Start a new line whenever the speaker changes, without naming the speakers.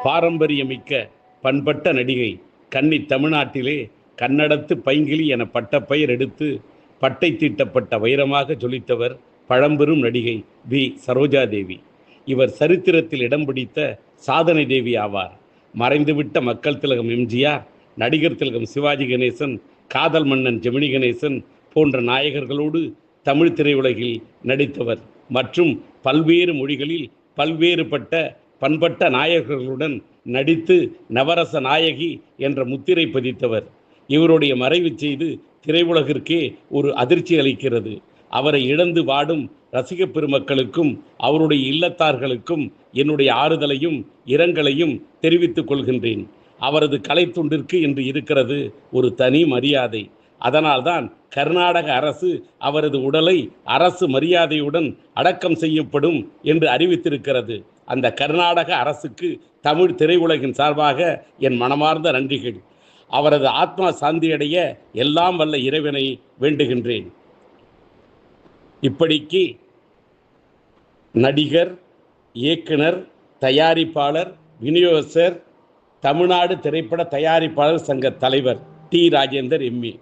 பாரம்பரியமிக்க பண்பட்ட நடிகை கன்னி தமிழ்நாட்டிலே கன்னடத்து பைங்கிளி என பட்டப்பெயர் எடுத்து பட்டை தீட்டப்பட்ட வைரமாக ஜொலித்தவர் பழம்பெரும் நடிகை வி சரோஜாதேவி. இவர் சரித்திரத்தில் இடம் பிடித்த சாதனை தேவி ஆவார். மறைந்துவிட்ட மக்கள் திலகம் எம்ஜிஆர், நடிகர் திலகம் சிவாஜி கணேசன், காதல் மன்னன் ஜெமினி கணேசன் போன்ற நாயகர்களோடு தமிழ் திரையுலகில் நடித்தவர் மற்றும் பல்வேறு மொழிகளில் பல்வேறுபட்ட பண்பட்ட நாயகர்களுடன் நடித்து நவரச நாயகி என்ற முத்திரை பதித்தவர். இவருடைய மறைவு செய்து திரையுலகிற்கே ஒரு அதிர்ச்சி அளிக்கிறது. அவரை இழந்து வாடும் ரசிக பெருமக்களுக்கும் அவருடைய இல்லத்தார்களுக்கும் என்னுடைய ஆறுதலையும் இரங்கலையும் தெரிவித்துக் கொள்கின்றேன். அவரது கலைத்துண்டிற்கு என்று இருக்கிறது ஒரு தனி மரியாதை. அதனால்தான் கர்நாடக அரசு அவரது உடலை அரசு மரியாதையுடன் அடக்கம் செய்யப்படும் என்று அறிவித்திருக்கிறது. அந்த கர்நாடக அரசுக்கு தமிழ் திரையுலகின் சார்பாக என் மனமார்ந்த நன்றிகள். அவரது ஆத்மா சாந்தியடைய எல்லாம் வல்ல இறைவனை வேண்டுகின்றேன். இப்படிக்கு நடிகர், இயக்குனர், தயாரிப்பாளர், விநியோகஸ்தர், தமிழ்நாடு திரைப்பட தயாரிப்பாளர் சங்க தலைவர் டி. ராஜேந்தர் எம்ஏ.